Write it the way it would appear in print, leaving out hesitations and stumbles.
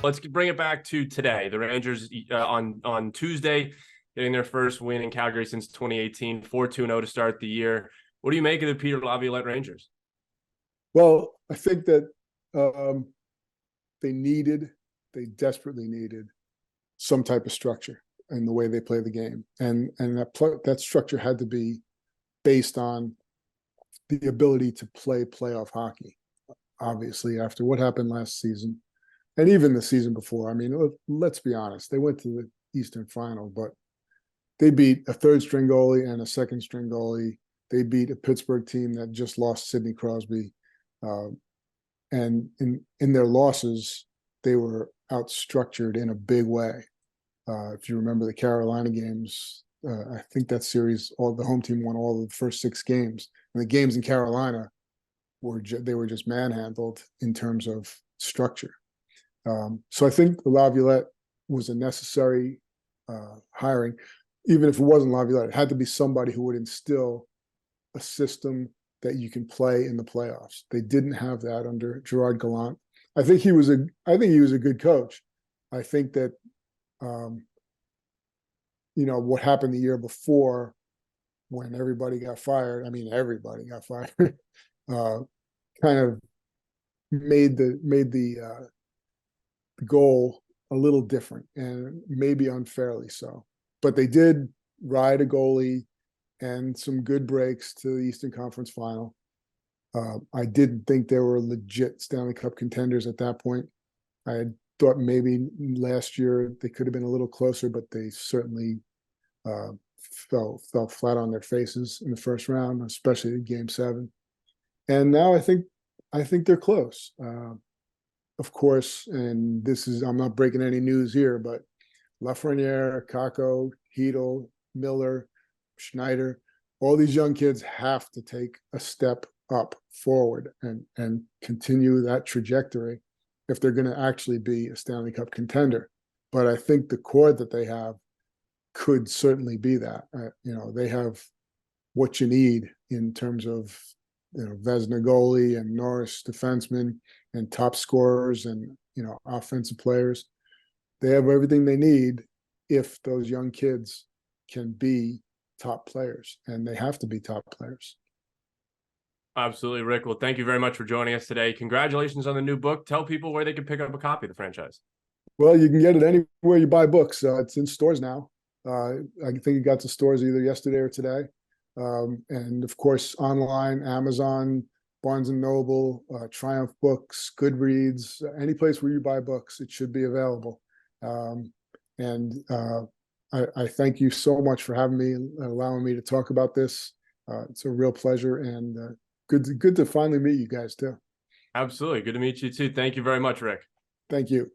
let's bring it back to today. The Rangers on Tuesday getting their first win in Calgary since 2018, 4-2-0 to start the year. What do you make of the Peter Laviolette Rangers? Well, I think that they desperately needed some type of structure in the way they play the game, and that structure had to be based on the ability to play playoff hockey. Obviously, after what happened last season, and even the season before, I mean, let's be honest, they went to the Eastern Final, but they beat a third-string goalie and a second-string goalie. They beat a Pittsburgh team that just lost Sidney Crosby. And in their losses, they were outstructured in a big way. If you remember the Carolina games, I think that series, the home team won all of the first 6 games. And the games in Carolina were just manhandled in terms of structure. So I think Laviolette was a necessary hiring. Even if it wasn't Laviolette, it had to be somebody who would instill a system that you can play in the playoffs. They didn't have that under Gerard Gallant. I think he was a good coach. I think that what happened the year before when everybody got fired. I mean, everybody got fired. Kind of made the goal a little different, and maybe unfairly so. But they did ride a goalie and some good breaks to the Eastern Conference Final. I didn't think they were legit Stanley Cup contenders at that point. I had thought maybe last year they could have been a little closer, but they certainly fell flat on their faces in the first round, especially in Game 7. And now I think they're close. Of course, and I'm not breaking any news here, but Lafreniere, Kakko, Hedel, Miller, Schneider, all these young kids have to take a step up forward and continue that trajectory if they're going to actually be a Stanley Cup contender. But I think the core that they have could certainly be that. They have what you need in terms of Vezina goalie and Norris defenseman and top scorers and offensive players. They have everything they need if those young kids can be top players, and they have to be top players. Absolutely, Rick. Well, thank you very much for joining us today. Congratulations on the new book. Tell people where they can pick up a copy of the franchise. Well, you can get it anywhere you buy books. It's in stores now. I think it got to stores either yesterday or today. And of course, online, Amazon, Barnes & Noble, Triumph Books, Goodreads, any place where you buy books, it should be available. I thank you so much for having me and allowing me to talk about this. It's a real pleasure, and good to finally meet you guys too. Absolutely. Good to meet you too. Thank you very much, Rick. Thank you.